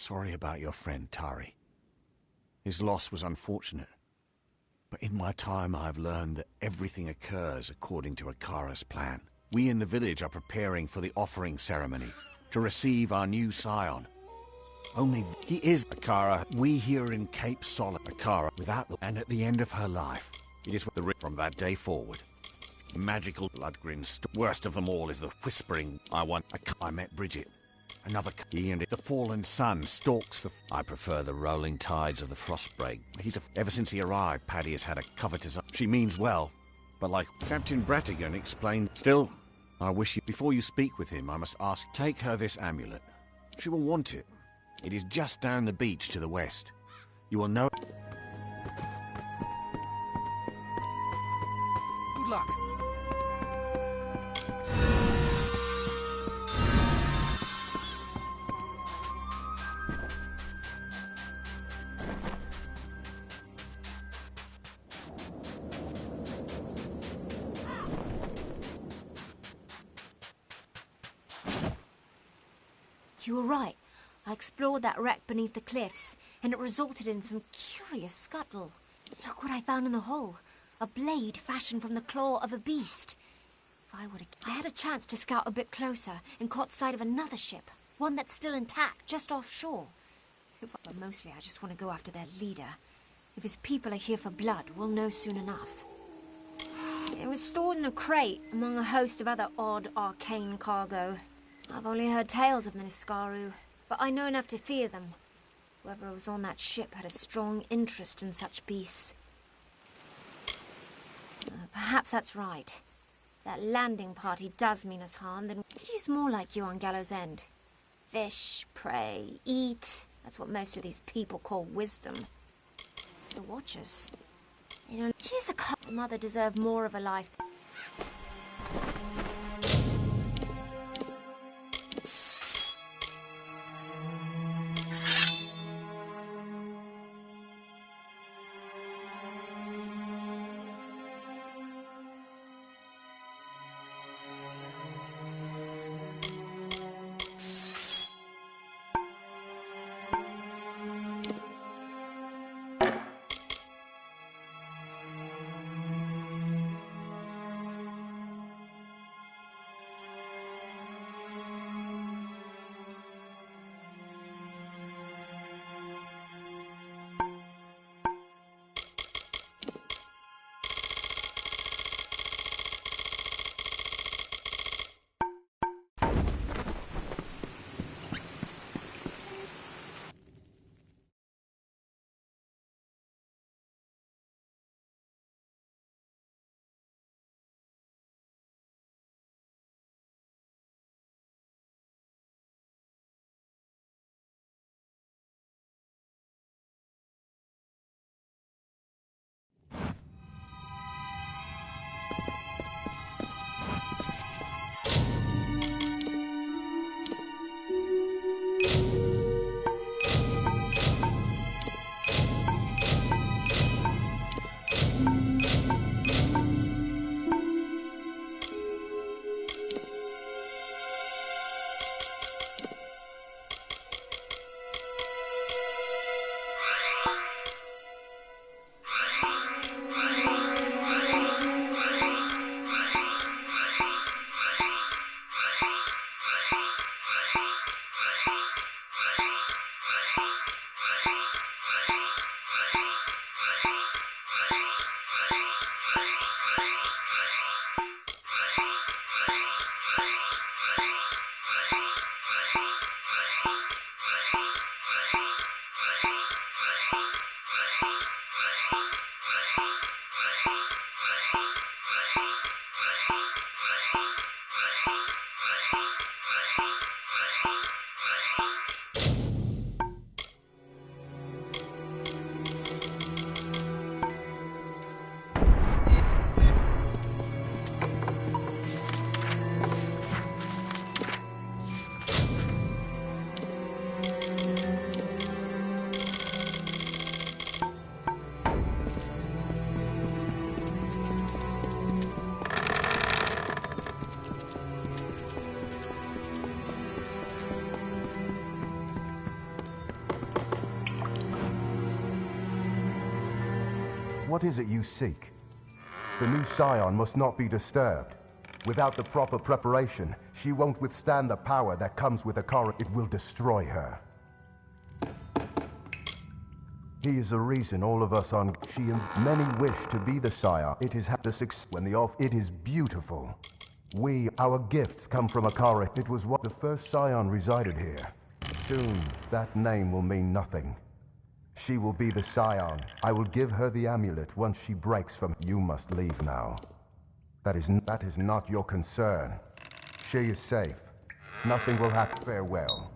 sorry about your friend, Tari. His loss was unfortunate. But in my time, I've learned that everything occurs according to Akara's plan. We in the village are preparing for the offering ceremony to receive our new scion. Only he is Akara. We here in Cape Solid, Akara, without the... And at the end of her life, it is from that day forward. The magical blood-grin. Worst of them all is the whispering. I met Bridget. Another he and the fallen sun stalks the... I prefer the rolling tides of the Frostbreak. Ever since he arrived, Paddy has had a covetous... She means well, but like Captain Bratigan explained... Still, I wish you... Before you speak with him, I must ask... Take her this amulet. She will want it. It is just down the beach to the west. You will know... Good luck. You were right. I explored that wreck beneath the cliffs, and it resulted in some curious scuttle. Look what I found in the hole. A blade fashioned from the claw of a beast. I had a chance to scout a bit closer and caught sight of another ship. One that's still intact, just offshore. But mostly I just want to go after their leader. If his people are here for blood, we'll know soon enough. It was stored in a crate among a host of other odd, arcane cargo. I've only heard tales of the Niskaru, but I know enough to fear them. Whoever was on that ship had a strong interest in such beasts. Perhaps that's right. If that landing party does mean us harm, then we could use more like you on Gallows End. Fish, prey, eat. That's what most of these people call wisdom. The Watchers. You know, she's a mother deserved more of a life. What is it you seek? The new scion must not be disturbed. Without the proper preparation, she won't withstand the power that comes with Akara. It will destroy her. He is the reason all of us on she and many wish to be the sire. It is had to succeed when the off. It is beautiful. Our gifts come from Akara. It was what the first scion resided here. Soon, that name will mean nothing. She will be the scion. I will give her the amulet once she breaks from. You must leave now. That is not your concern. She is safe. Nothing will happen. Farewell.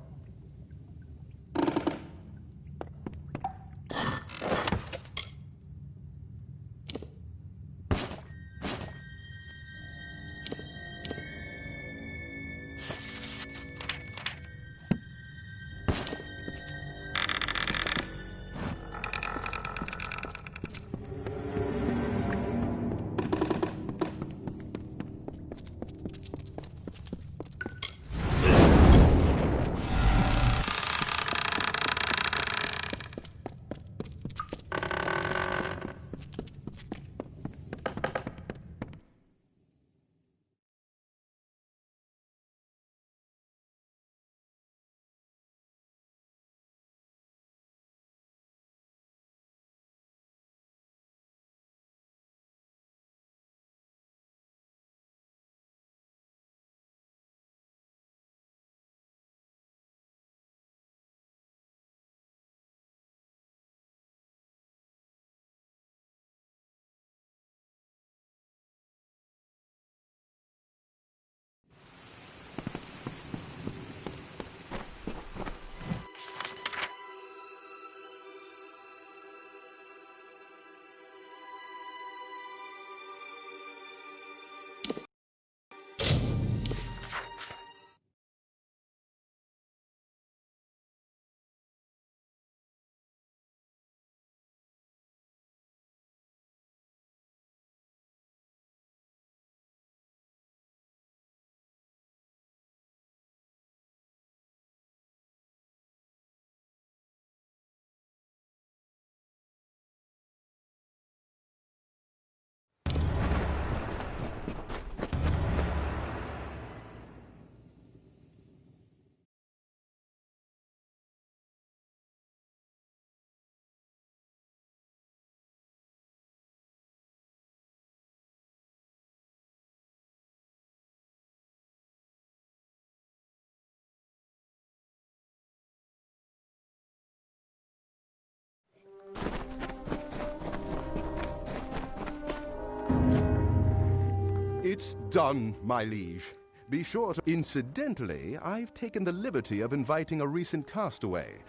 It's done, my liege. Be sure to... Incidentally, I've taken the liberty of inviting a recent castaway.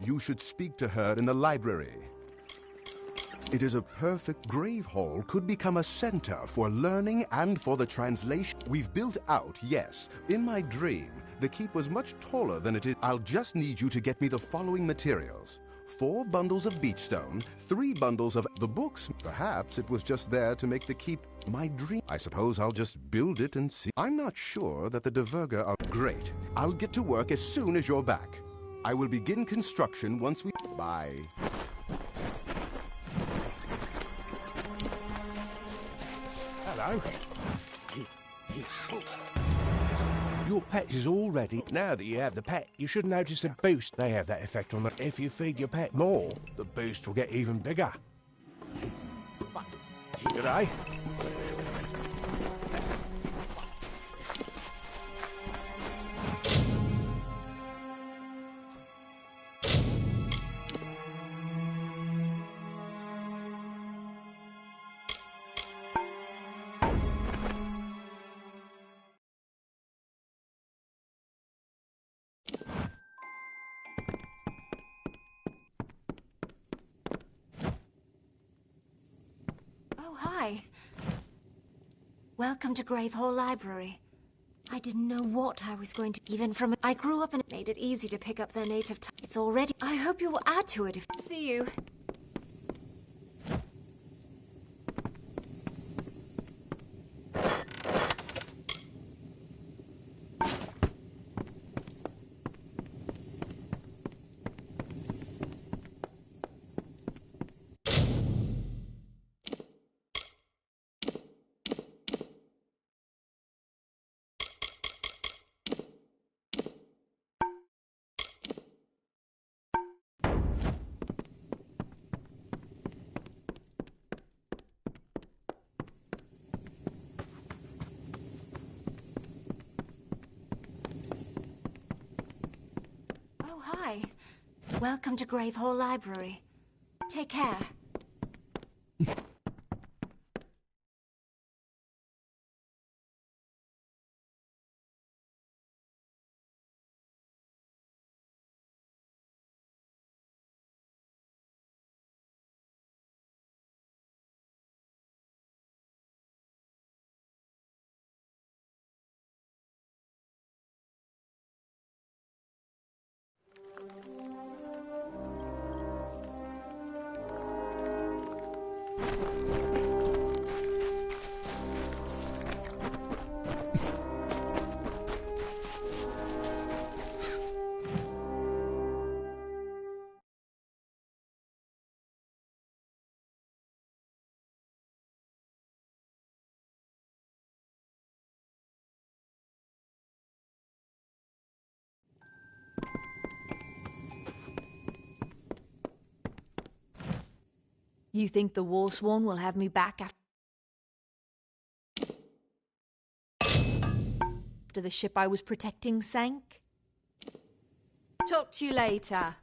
You should speak to her in the library. It is a perfect grave hall, could become a center for learning and for the translation. We've built out, yes. In my dream, the keep was much taller than it is. I'll just need you to get me the following materials. 4 bundles of beachstone, 3 bundles of the books. Perhaps it was just there to make the keep my dream. I suppose I'll just build it and see. I'm not sure that the Diverga are great. I'll get to work as soon as you're back. I will begin construction once we... Bye. Hello. Your pet is all ready. Now that you have the pet, you should notice a boost. They have that effect on the... If you feed your pet more, the boost will get even bigger. G'day. Hi. Welcome to Grave Hall Library. I didn't know what I was going to... Even from... I grew up and it made it easy to pick up their native... It's already... I hope you will add to it if... See you. Oh, hi. Welcome to Gravehall Library. Take care. You think the Warsworn will have me back after the ship I was protecting sank? Talk to you later.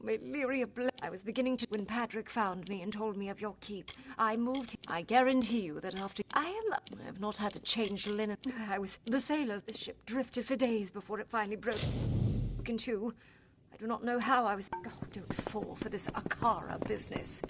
Illyria I was beginning to... When Patrick found me and told me of your keep, I moved... I guarantee you that after... I have not had to change linen. The sailors... The ship drifted for days before it finally broke in two. I do not know how I was... Oh, don't fall for this Akara business.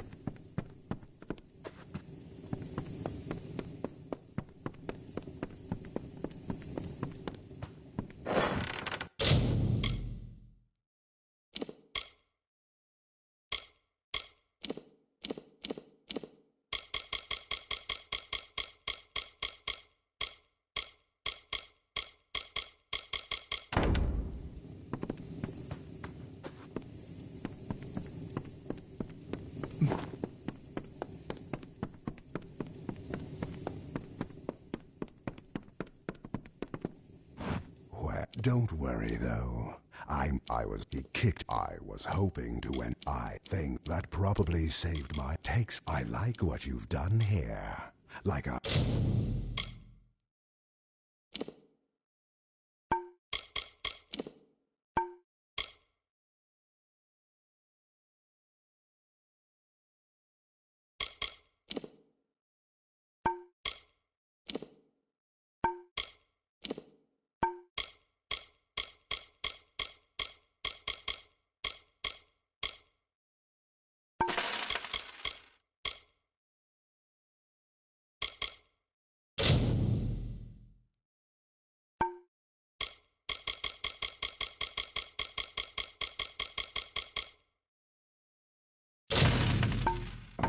Don't worry, though. I was kicked. I was hoping to win. I think that probably saved my takes. I like what you've done here. Like a...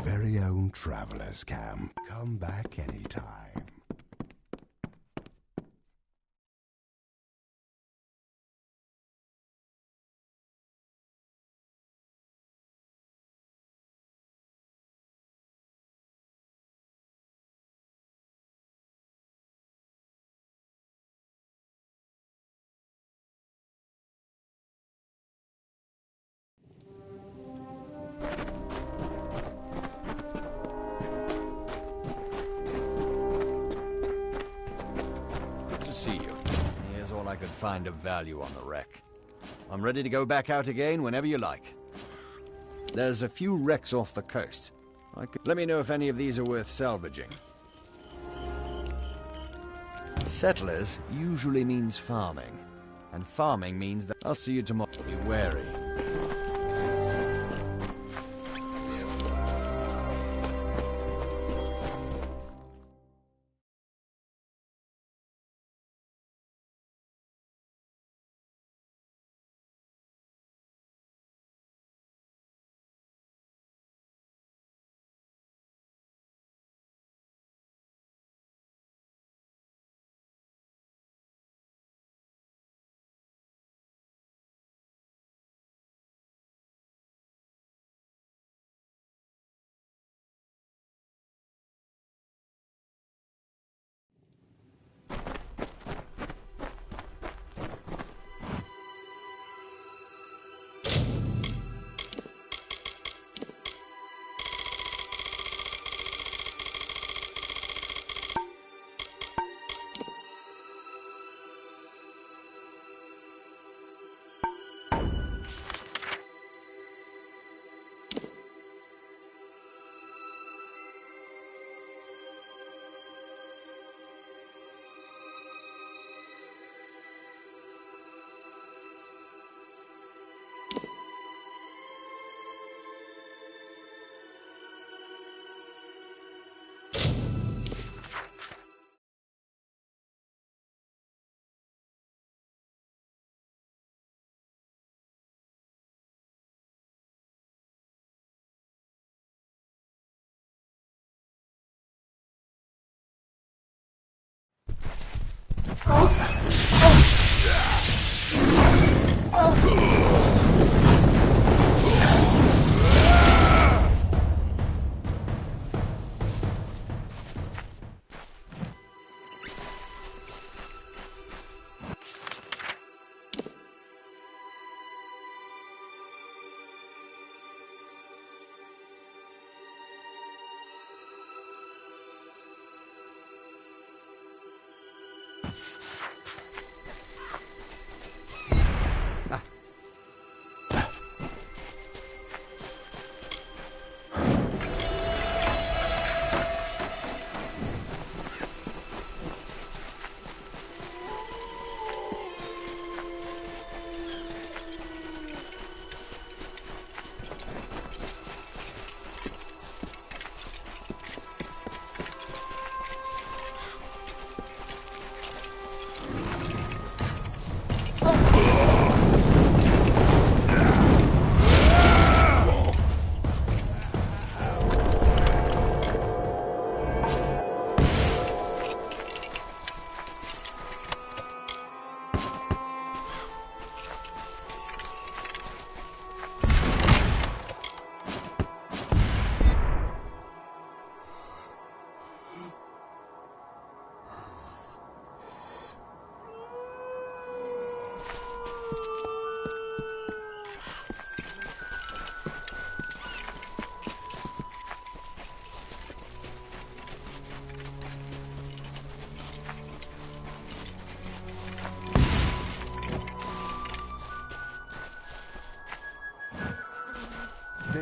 very own traveler's camp. Come back anytime. See you. Here's all I could find of value on the wreck. I'm ready to go back out again whenever you like. There's a few wrecks off the coast. Let me know if any of these are worth salvaging. Settlers usually means farming, and farming means that... I'll see you tomorrow. Be wary.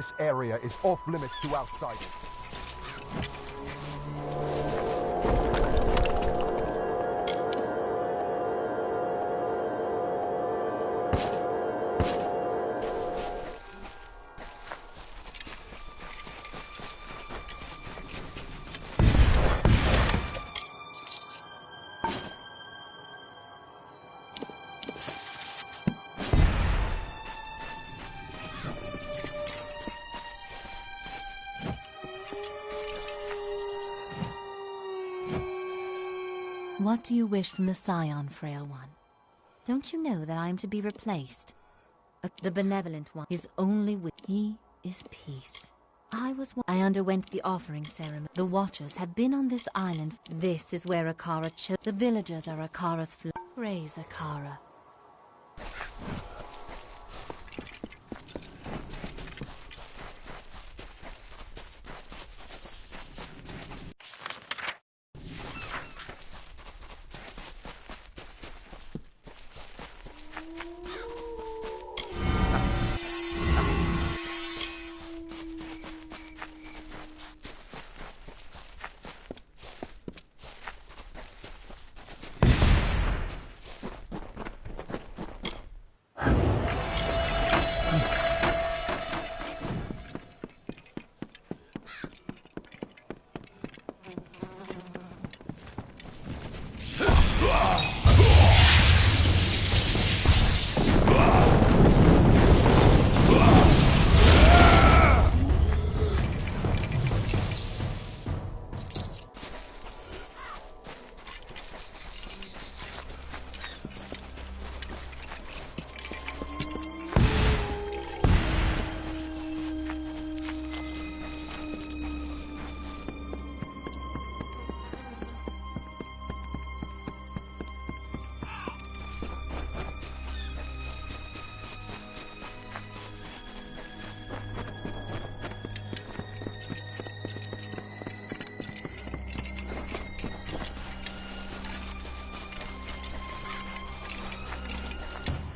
This area is off limits to outsiders. What do you wish from the Scion, Frail One? Don't you know that I am to be replaced? The Benevolent One is only with... He is peace. I underwent the offering ceremony. The Watchers have been on this island. This is where Akara The villagers are Akara's Praise Akara.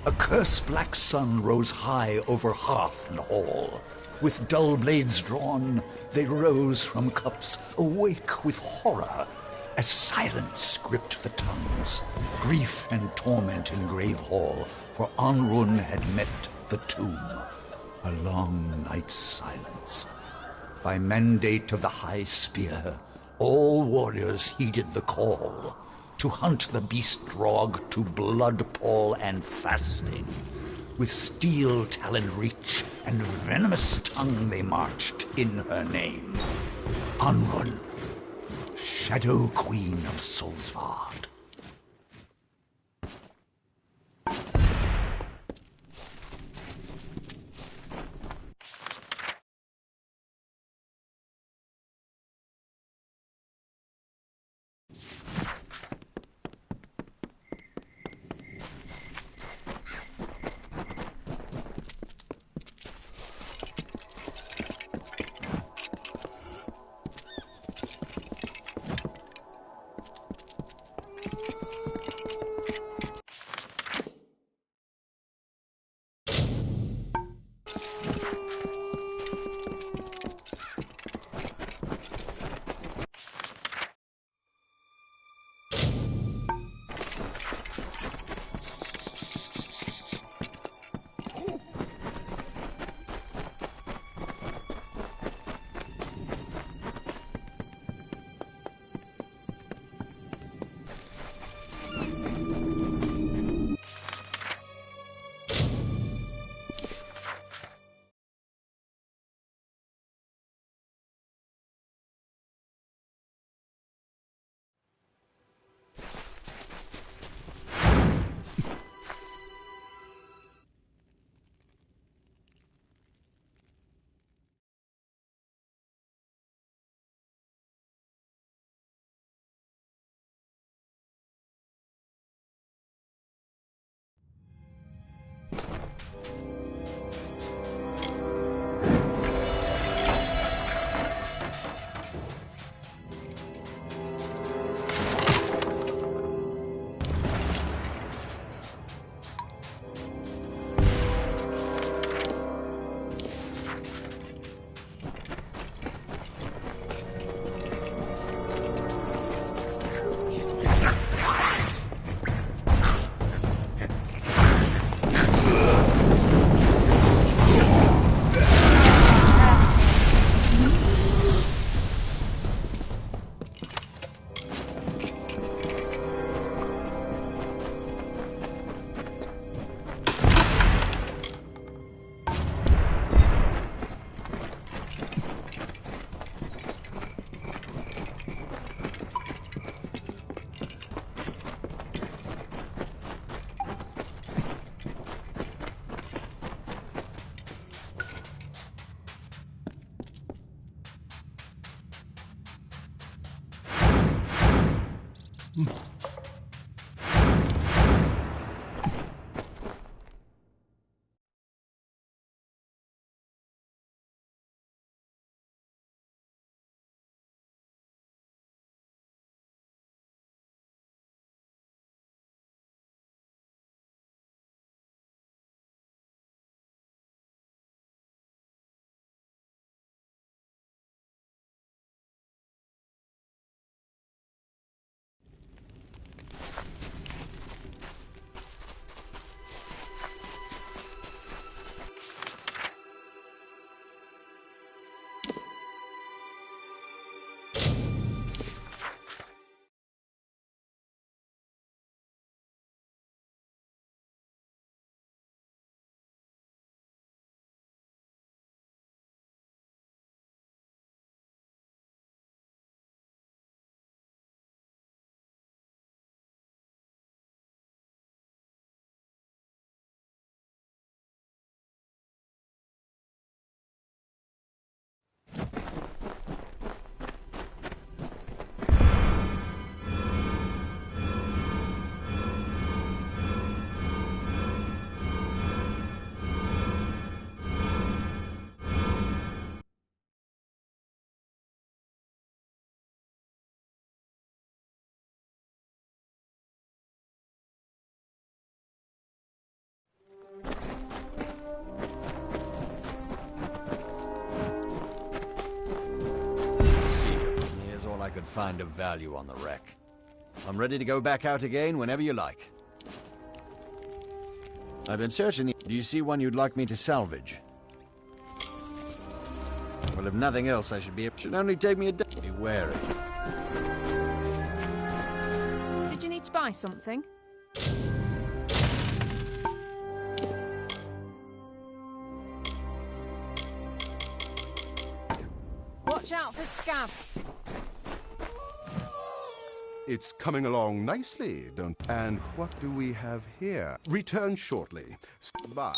A curse-black sun rose high over hearth and hall. With dull blades drawn, they rose from cups, awake with horror, as silence gripped the tongues. Grief and torment in Grave Hall, for Anrun had met the tomb. A long night's silence. By mandate of the High Spear, all warriors heeded the call. To hunt the beast-drog to blood-pall and fasting. With steel-taloned reach and venomous tongue they marched in her name. Anrun, Shadow Queen of Solsvard. I could find of value on the wreck. I'm ready to go back out again whenever you like. I've been searching the... Do you see one you'd like me to salvage? Well, if nothing else, I should be... Should only take me a day. Be wary. Did you need to buy something? Watch out for scabs. It's coming along nicely, don't... And what do we have here? Return shortly. Bye.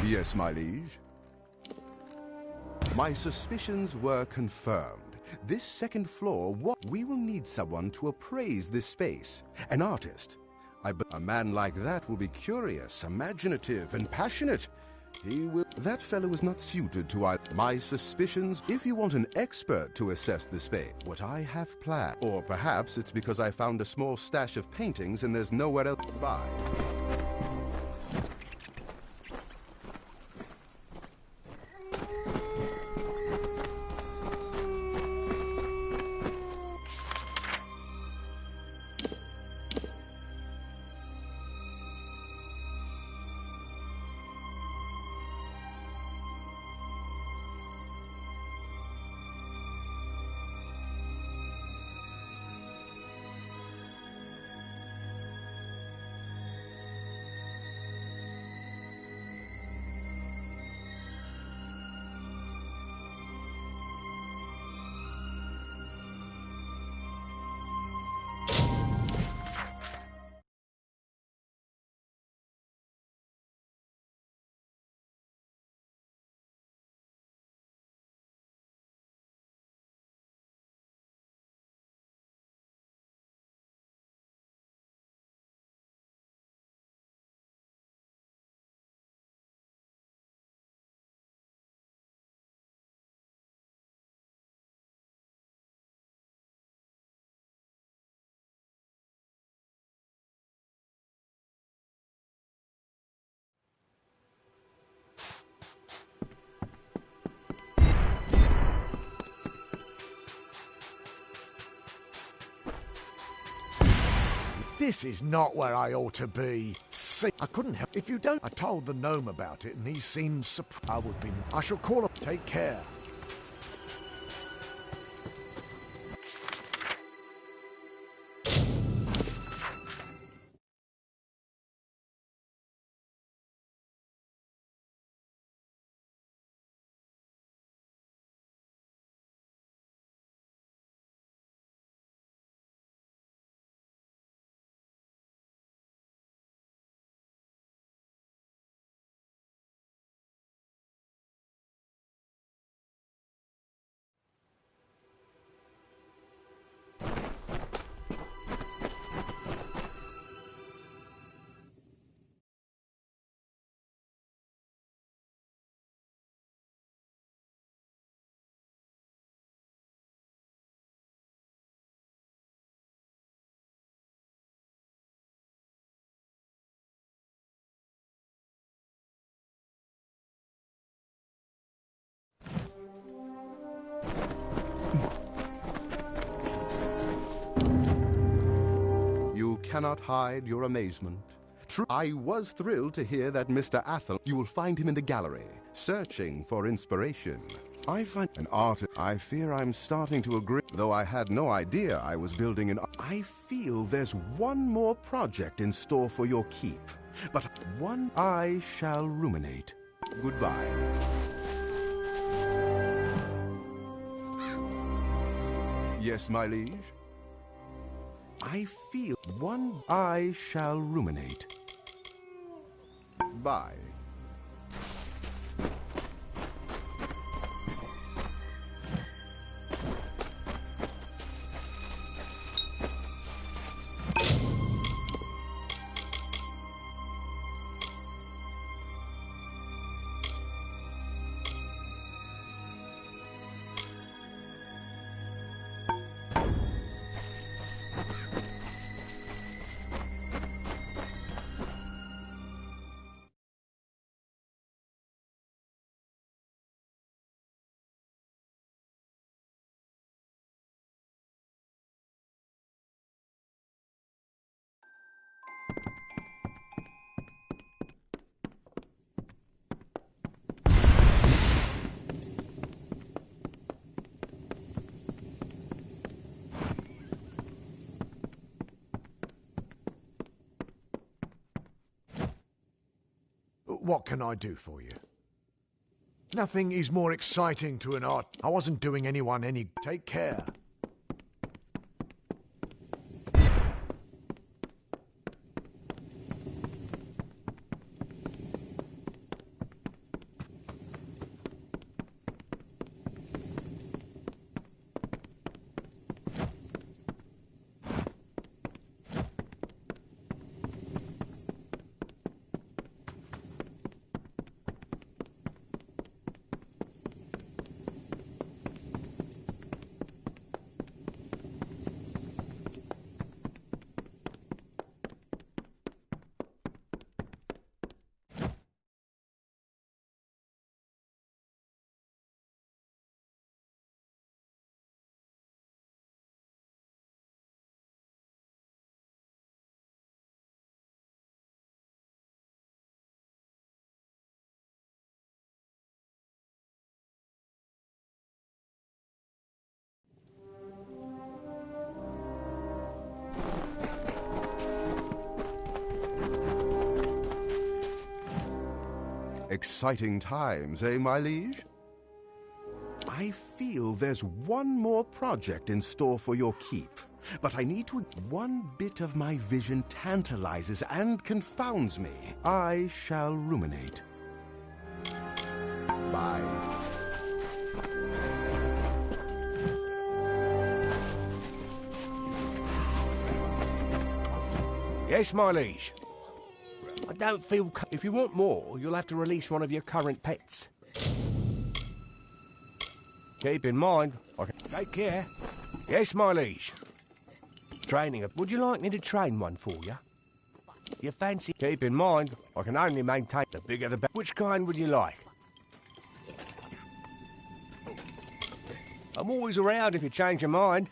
Yes, my liege. My suspicions were confirmed. This second floor, we will need someone to appraise this space. An artist. A man like that will be curious, imaginative, and passionate. That fellow is not suited to my suspicions. If you want an expert to assess the space, what I have planned. Or perhaps it's because I found a small stash of paintings and there's nowhere else to buy. This is not where I ought to be. See, I couldn't help. If you don't, I told the gnome about it, and he seemed surprised. I would be. I shall call up. Take care. You cannot hide your amazement. True, I was thrilled to hear that Mr. Athel. You will find him in the gallery, searching for inspiration. I find an artist. I fear I'm starting to agree. Though I had no idea I was building an. I feel there's one more project in store for your keep. But one I shall ruminate. Goodbye. Yes, my liege? I feel one I shall ruminate. Bye. What can I do for you? Nothing is more exciting to an art. I wasn't doing anyone any. Take care. Exciting times, eh, my liege? I feel there's one more project in store for your keep, but I need to. One bit of my vision tantalizes and confounds me. I shall ruminate. Bye. Yes, my liege. I don't feel... If you want more, you'll have to release one of your current pets. Keep in mind, I can... Take care. Yes, my liege. Training... Would you like me to train one for you? You fancy... Keep in mind, I can only maintain the bigger the better. Which kind would you like? I'm always around if you change your mind.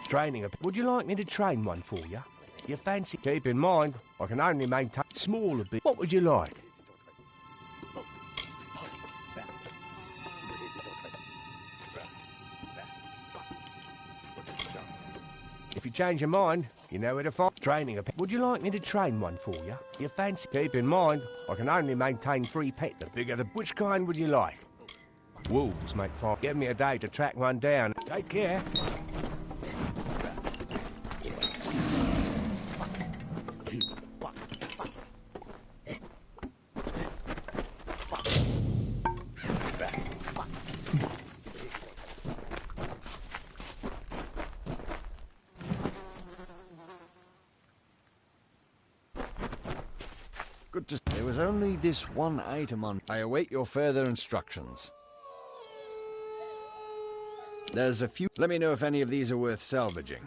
Training... Would you like me to train one for you? You fancy? Keep in mind, I can only maintain smaller bit. What would you like? If you change your mind, you know where to find training a pet. Would you like me to train one for you? You fancy? Keep in mind, I can only maintain 3 pets. The bigger the... Which kind would you like? Wolves make fun. Give me a day to track one down. Take care. Good to... There was only this one item on... I await your further instructions. There's a few... Let me know if any of these are worth salvaging.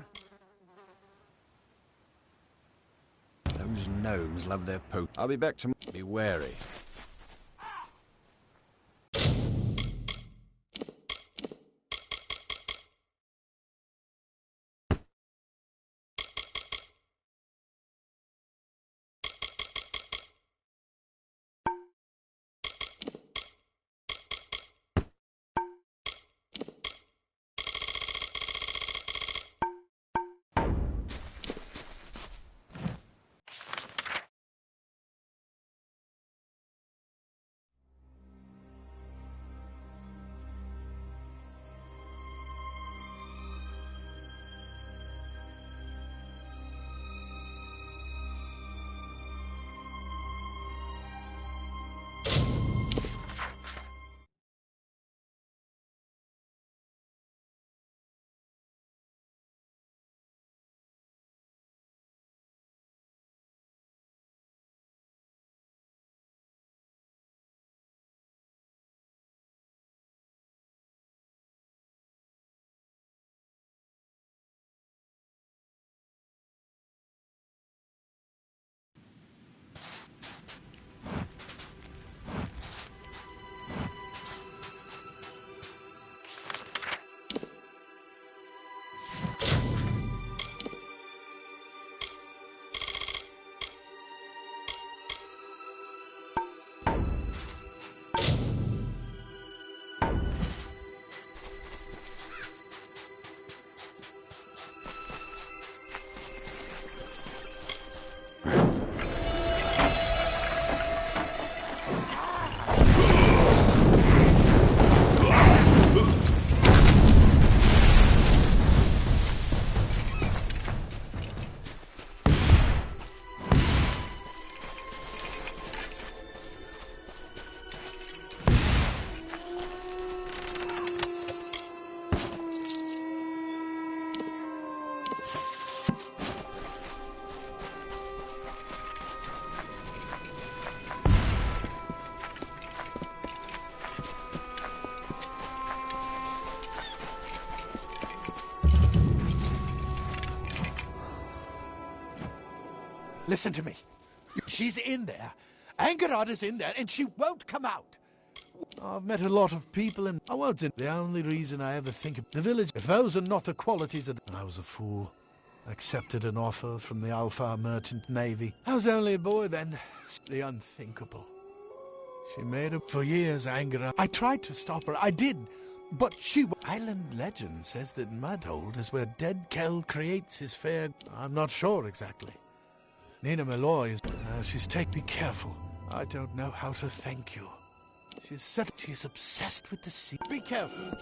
Those gnomes love their poke. I'll be back tomorrow. Be wary. Listen to me. She's in there. Angarad is in there, and she won't come out. I've met a lot of people, and I won't. The only reason I ever think of the village, if those are not the qualities that... I was a fool. Accepted an offer from the Alpha Merchant Navy. I was only a boy then. The unthinkable. She made up for years, Angarad. I tried to stop her. I did. But she... Island legend says that Mudhold is where dead Kel creates his fair... I'm not sure exactly. Nina Malloy is... she's be careful. I don't know how to thank you. She's obsessed with the sea. Be careful.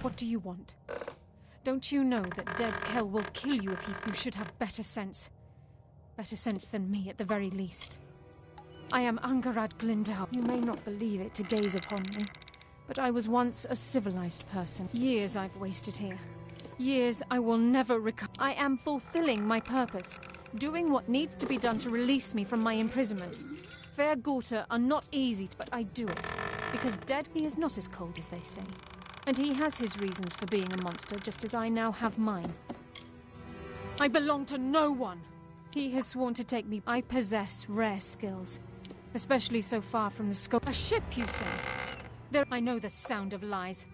What do you want? Don't you know that dead Kel will kill you if you should have better sense? Better sense than me, at the very least. I am Angarad Glindau. You may not believe it to gaze upon me, but I was once a civilized person. Years I've wasted here. Years I will never recover. I am fulfilling my purpose, doing what needs to be done to release me from my imprisonment. Fair Gorta are not easy, but I do it, because dead he is not as cold as they say. And he has his reasons for being a monster, just as I now have mine. I belong to no one. He has sworn to take me. I possess rare skills, especially so far from the scope. A ship, you say? There, I know the sound of lies.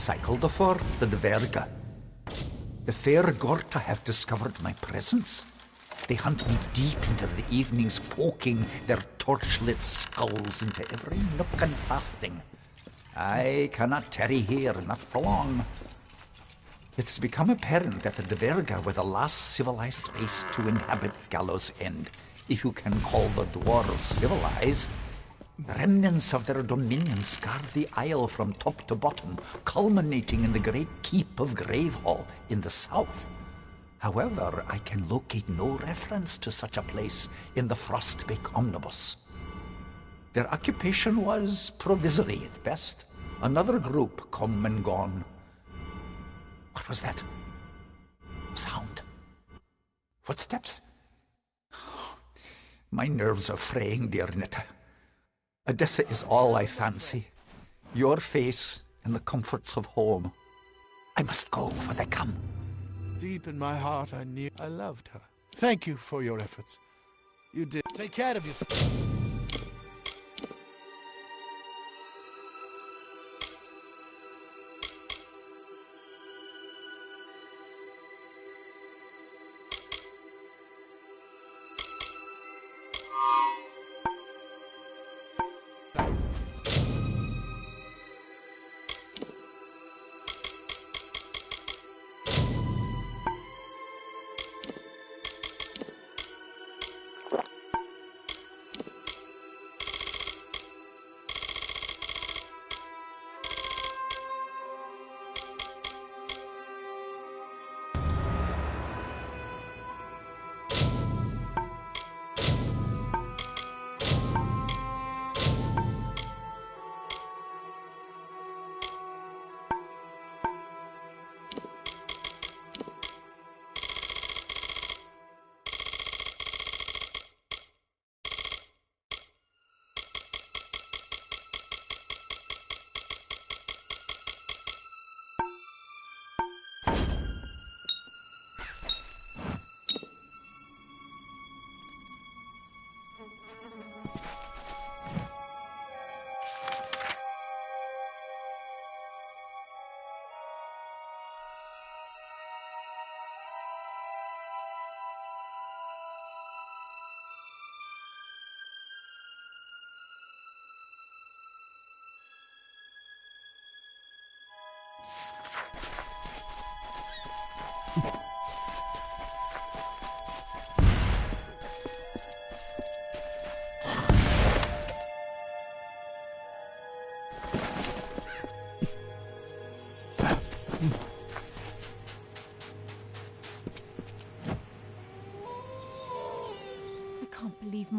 cycle the forth, the Dverga. The fair Gorta have discovered my presence. They hunt me deep into the evenings, poking their torchlit skulls into every nook and fasting. I cannot tarry here, not for long. It's become apparent that the Dverga were the last civilized race to inhabit Gallows End, if you can call the dwarves civilized. Remnants of their dominion scar the isle from top to bottom, culminating in the great keep of Gravehall in the south. However, I can locate no reference to such a place in the Frostbake Omnibus. Their occupation was provisory at best. Another group come and gone. What was that? Sound. Footsteps? My nerves are fraying, dear Nita. Odessa is all I fancy. Your face and the comforts of home. I must go, for they come. Deep in my heart, I knew I loved her. Thank you for your efforts. You did. Take care of yourself.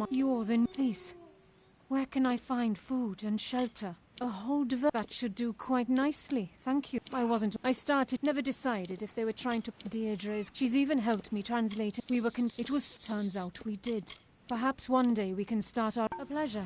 You're the... Please, where can I find food and shelter? A whole that should do quite nicely, thank you. Never decided if they were trying to... Deirdre's... She's even helped me translate it. Turns out we did. Perhaps one day we can start our... A pleasure.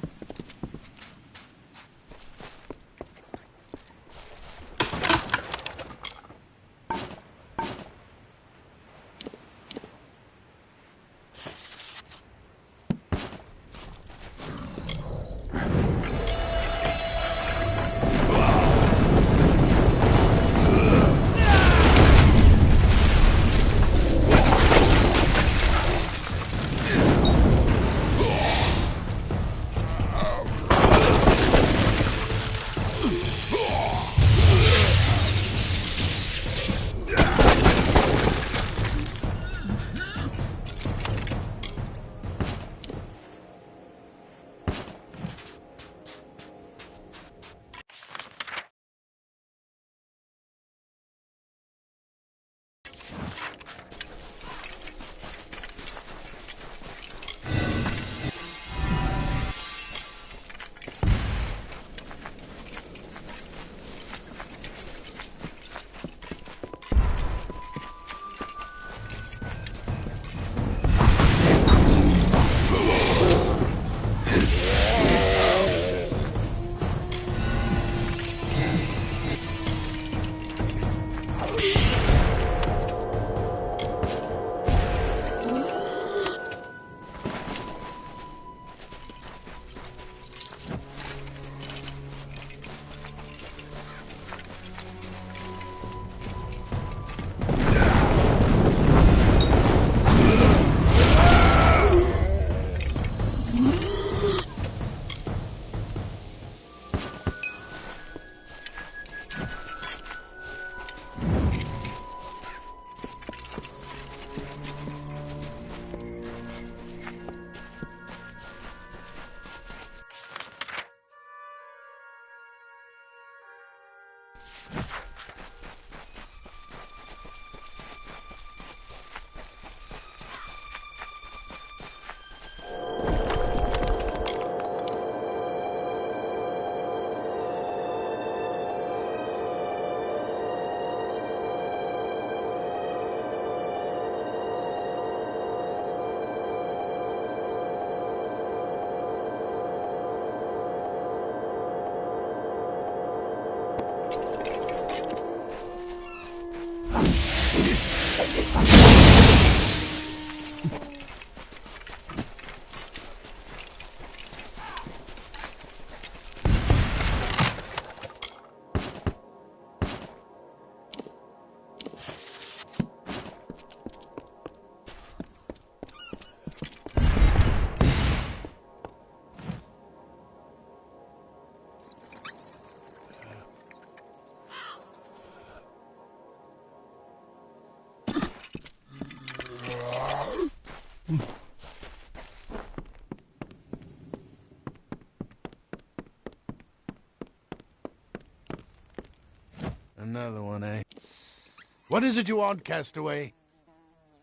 What is it you want, castaway?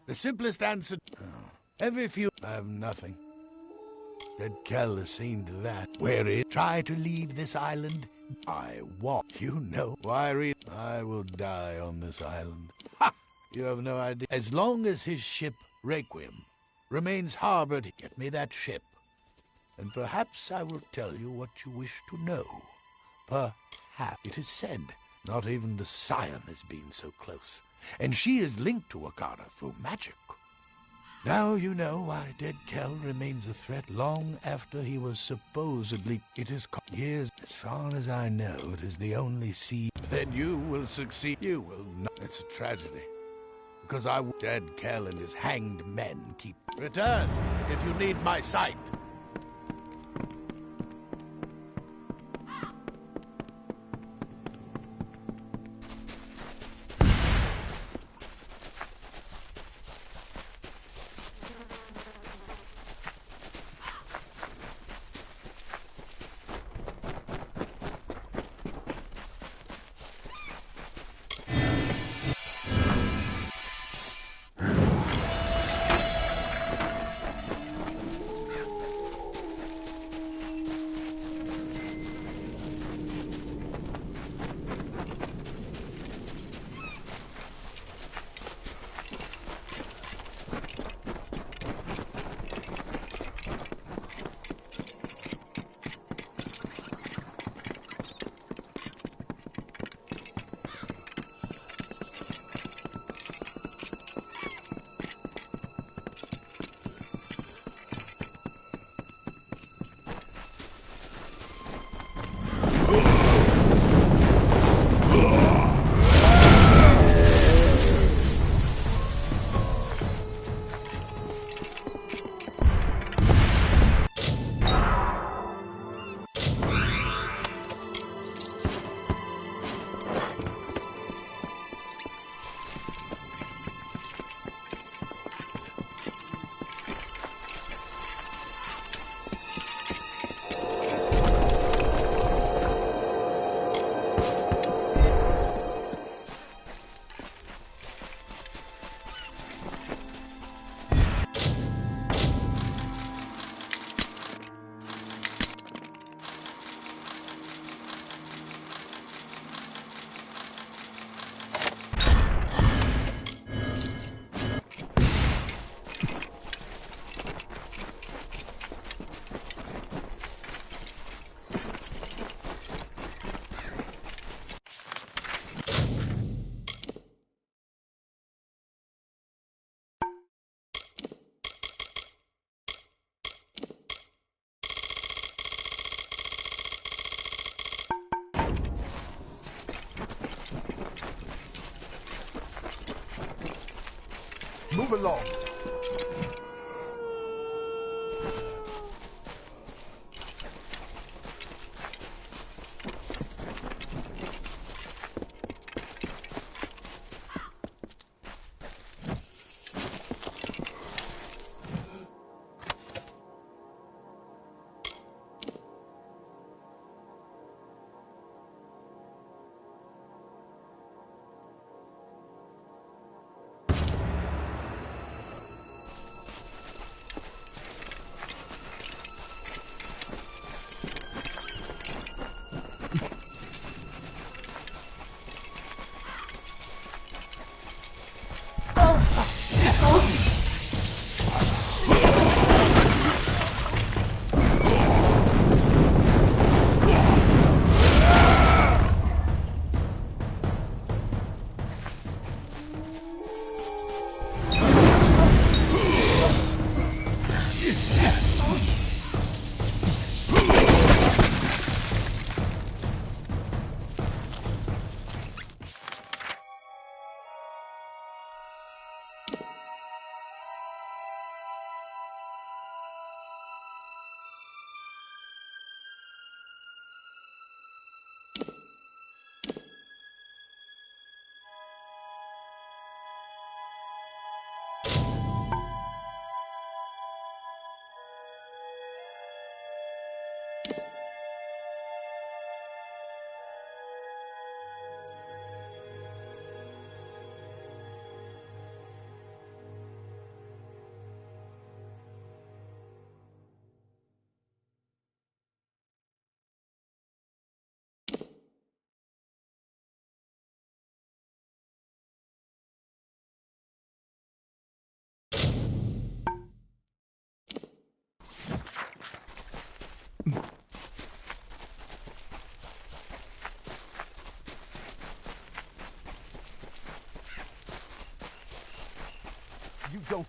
The simplest answer... Every few... I have nothing. Dead Kell has seen to that. Where is... Try to leave this island. I walk. You know. Why, I will die on this island. Ha! You have no idea. As long as his ship, Requiem, remains harbored, get me that ship. And perhaps I will tell you what you wish to know. Perhaps. It is said not even the Scion has been so close. And she is linked to Akara through magic. Now you know why Dead Kell remains a threat long after he was supposedly... It is years. As far as I know, it is the only sea. Then you will succeed. You will not. It's a tragedy. Because Dead Kell and his hanged men keep... Return, if you need my sight. Move along.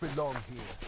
don't belong here.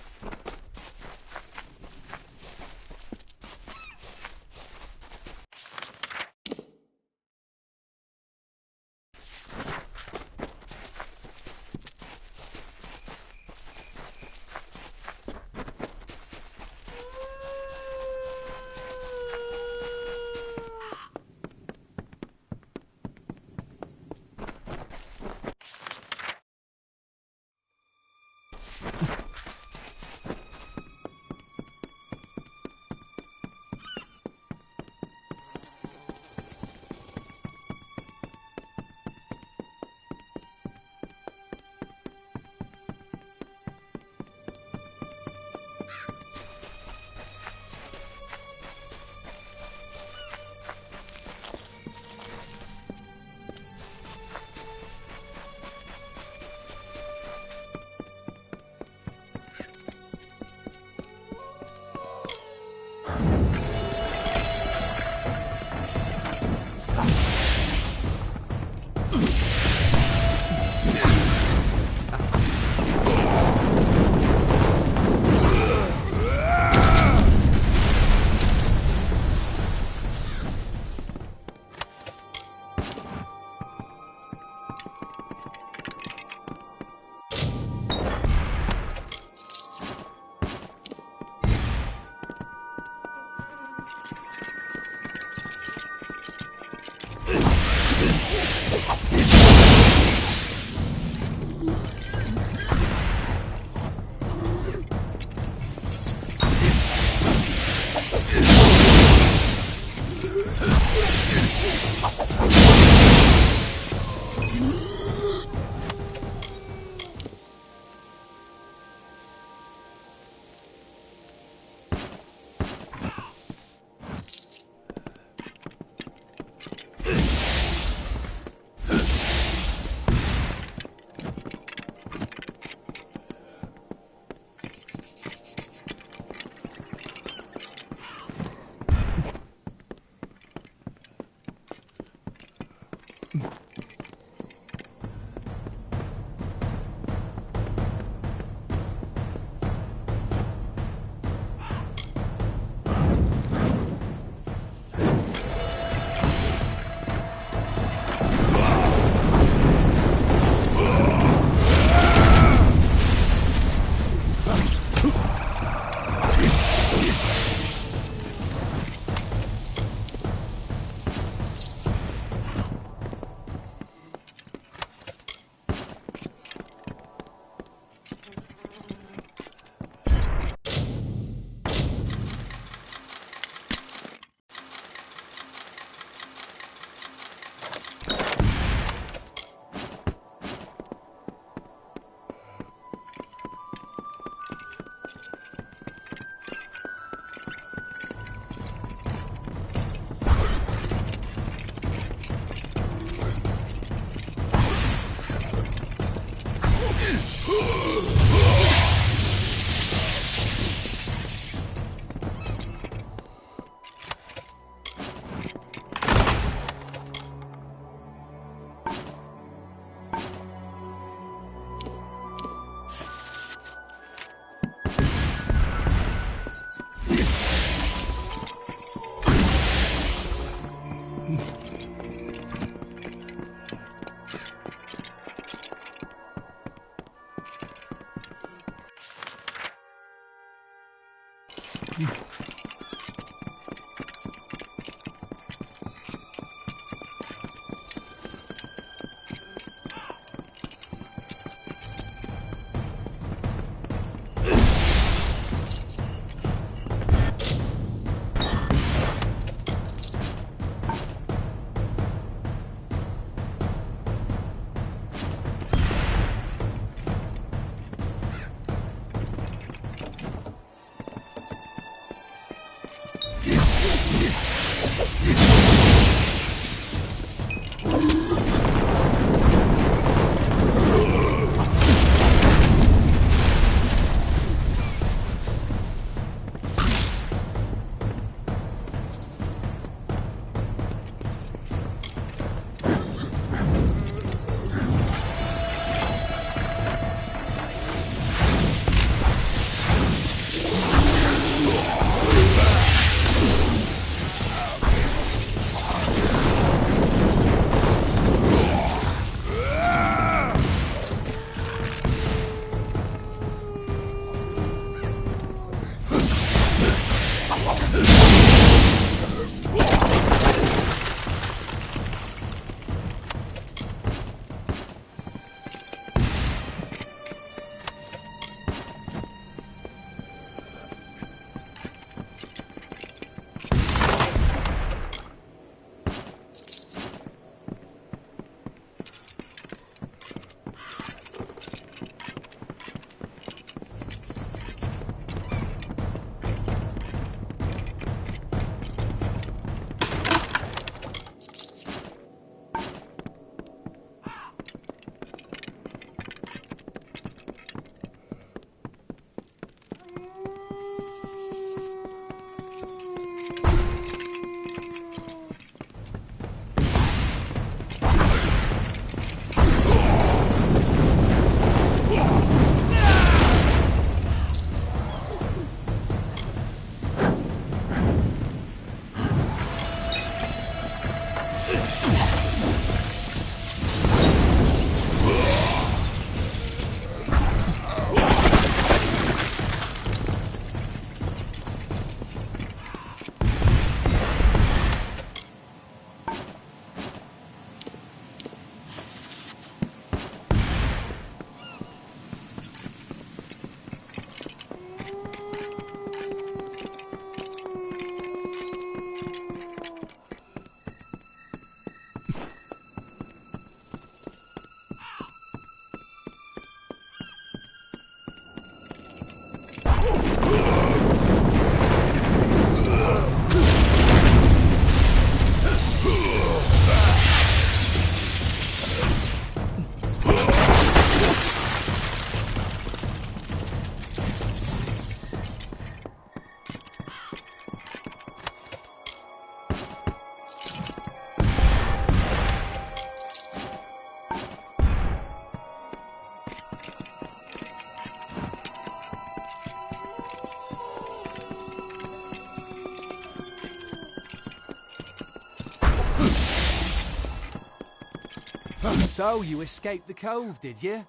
So, you escaped the cove, did you?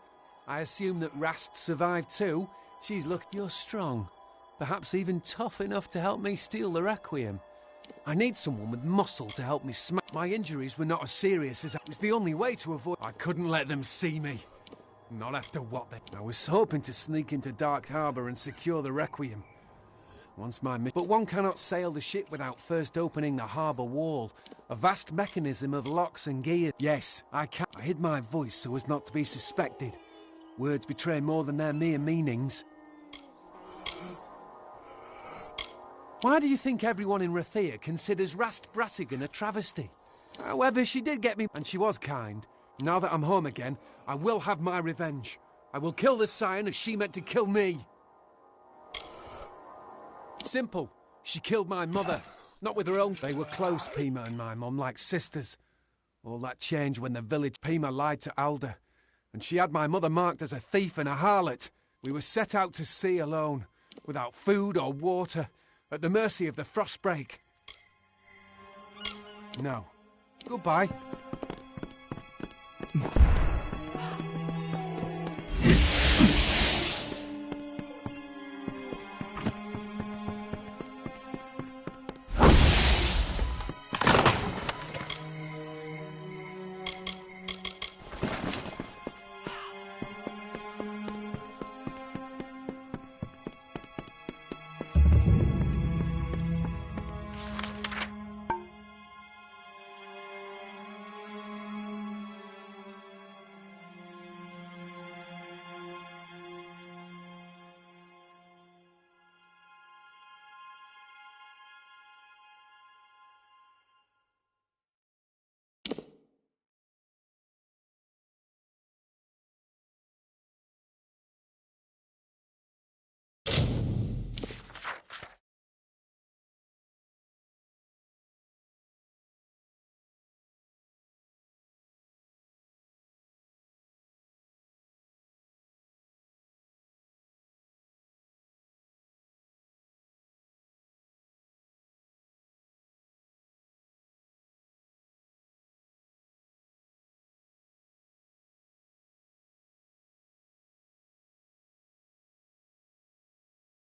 I assume that Rast survived too. You're strong. Perhaps even tough enough to help me steal the Requiem. I need someone with muscle to help me smack. My injuries were not as serious as it was the only way to avoid. I couldn't let them see me. Not after what they... I was hoping to sneak into Dark Harbour and secure the Requiem. But one cannot sail the ship without first opening the harbour wall. A vast mechanism of locks and gears. Yes, I can. I hid my voice so as not to be suspected. Words betray more than their mere meanings. Why do you think everyone in Rathea considers Rast Brassigan a travesty? However, she did get me, and she was kind. Now that I'm home again, I will have my revenge. I will kill the Scion as she meant to kill me. Simple. She killed my mother. Not with her own. They were close, Pima and my mum, like sisters. All that changed when the village Pima lied to Alda. And she had my mother marked as a thief and a harlot. We were set out to sea alone, without food or water, at the mercy of the frostbreak. No. Goodbye.